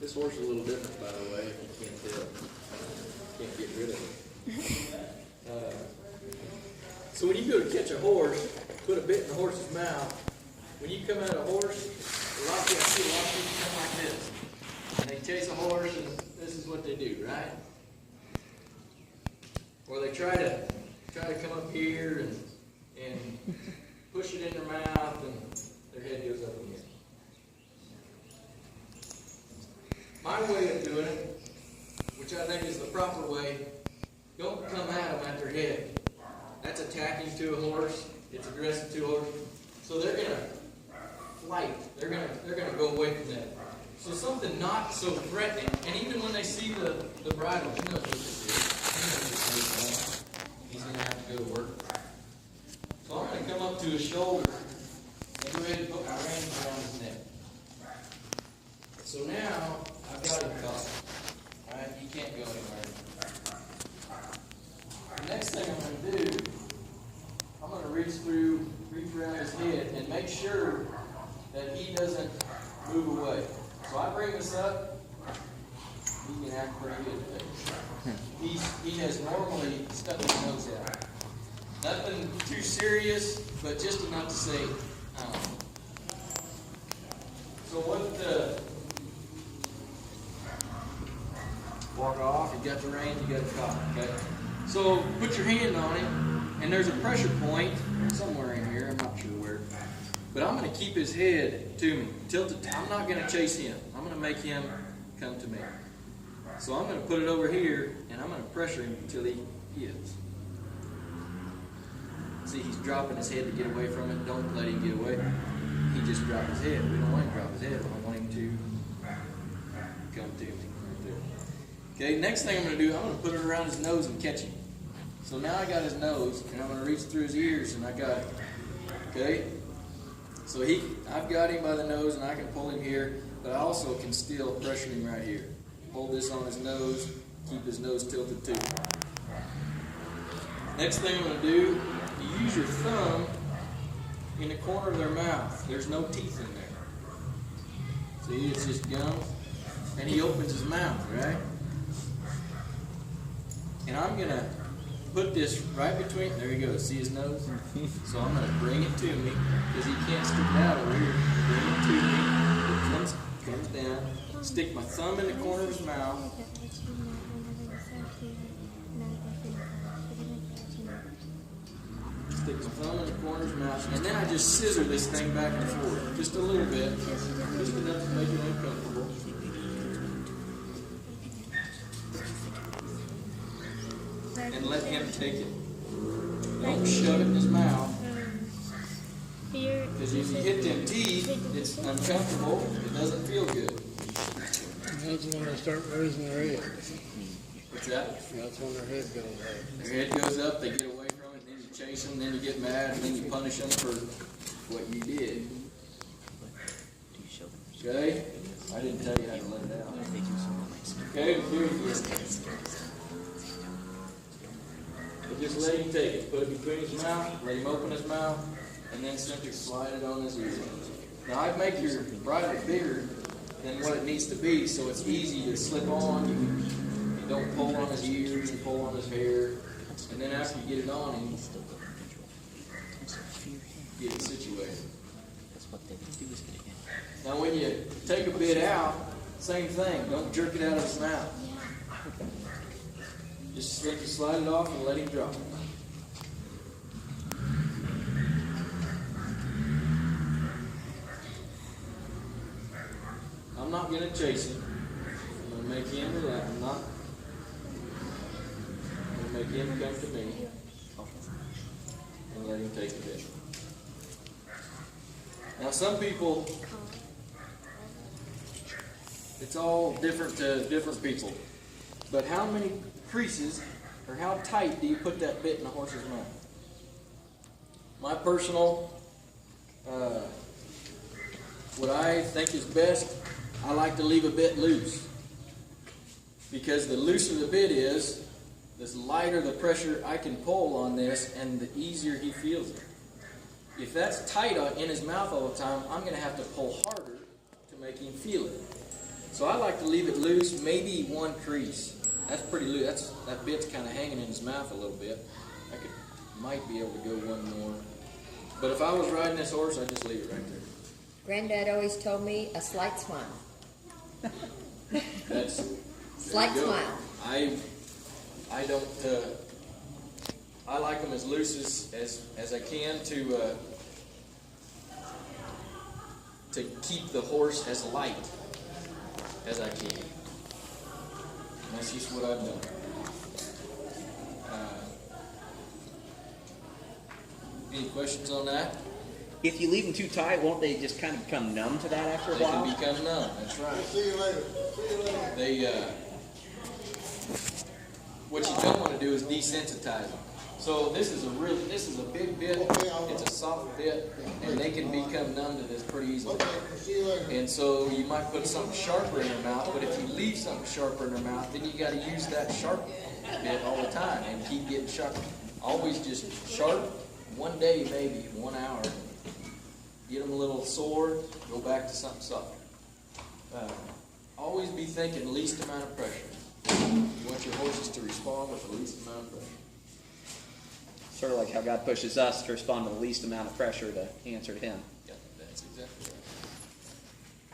This horse is a little different, by the way, if you can't tell. Can't get rid of it. So when you go to catch a horse, put a bit in the horse's mouth. When you come at a horse, a lot of people, I see a lot of people come like this. And they chase a horse, and this is what they do, right? Or they try to come up here and push it in their mouth, and their head goes up again. My way of doing it, which I think is the proper way, don't come at them at their head. That's attacking to a horse. It's aggressive to a horse. So they're gonna flight. They're gonna go away from that. So something not so threatening. And even when they see the bridle, he knows what this is. He's gonna have to go to work. So I'm gonna come up to his shoulder and go ahead and put my reins around his neck. So now I've got him caught. Right? He can't go anywhere. The next thing I'm going to do, I'm going to reach around his head and make sure that he doesn't move away. So I bring this up, he can act pretty good today. He has normally stuck his nose out. Nothing too serious, but just enough to say, So walk off, you got the reins, you got the collar, okay? So put your hand on him, and there's a pressure point somewhere in here, I'm not sure where. But I'm going to keep his head to me. I'm not going to chase him. I'm going to make him come to me. So I'm going to put it over here, and I'm going to pressure him until he hits. See, he's dropping his head to get away from it. Don't let him get away. He just dropped his head. We don't want him to drop his head. I want him to come to me right there. Okay, next thing I'm going to do, I'm going to put it around his nose and catch him. So now I got his nose, and I'm going to reach through his ears, and I got him. Okay? So I've got him by the nose, and I can pull him here, but I also can still pressure him right here. Hold this on his nose, keep his nose tilted too. Next thing I'm going to do, you use your thumb in the corner of their mouth. There's no teeth in there. See, it's just gums. And he opens his mouth, right? And I'm going to put this right between, there he goes, see his nose? So I'm going to bring it to me, because he can't stick it out over here. Bring it to me, it comes down, stick my thumb in the corner of his mouth, stick my thumb in the corner of his mouth, and then I just scissor this thing back and forth, just a little bit, just enough to make it uncomfortable. And let him take it. Don't shove it in his mouth. Because if you hit them teeth, it's uncomfortable. It doesn't feel good. That's when they start raising their head. What's that? That's when their head goes up. Their head goes up, they get away from it, then you chase them, then you get mad, and then you punish them for what you did. Okay? I didn't tell you how to let it out. Okay, let's do it again. Just let him take it. Put it between his mouth, let him open his mouth, and then simply slide it on his ear. Now I'd make your bridle bigger than what it needs to be, so it's easy to slip on. You don't pull on his ears and pull on his hair. And then after you get it on him, get it situated. Now when you take a bit out, same thing. Don't jerk it out of his mouth. Just simply slide it off and let him drop. I'm not going to chase him. I'm going to make him relax. I'm going to make him come to me and let him take the bit. Now some people, it's all different to different people. But how many creases, or how tight do you put that bit in the horse's mouth? My personal, what I think is best, I like to leave a bit loose. Because the looser the bit is, the lighter the pressure I can pull on this, and the easier he feels it. If that's tight in his mouth all the time, I'm going to have to pull harder to make him feel it. So I like to leave it loose, maybe one crease. That's pretty loose. That bit's kind of hanging in his mouth a little bit. Might be able to go one more. But if I was riding this horse, I'd just leave it right there. Granddad always told me a slight smile. That's Slight smile. I don't. I like them as loose as I can to keep the horse as light as I can. And that's just what I've done. Any questions on that? If you leave them too tight, won't they just kind of become numb to that after a They while? can become numb. That's right. See you later. See you later. They what you don't want to do is desensitize them. So this is a big bit. It's a soft bit, and they can become numb to this pretty easily. Okay, see you later. And so you might put something sharper in their mouth, but if you leave something sharper in their mouth, then you got to use that sharp bit all the time and keep getting sharper. Always just sharp. One day, maybe 1 hour. Get them a little sore. Go back to something soft. Always be thinking least amount of pressure. You want your horses to respond with the least amount of pressure. Sort of like how God pushes us to respond to the least amount of pressure to answer to Him. Yeah, that's exactly right.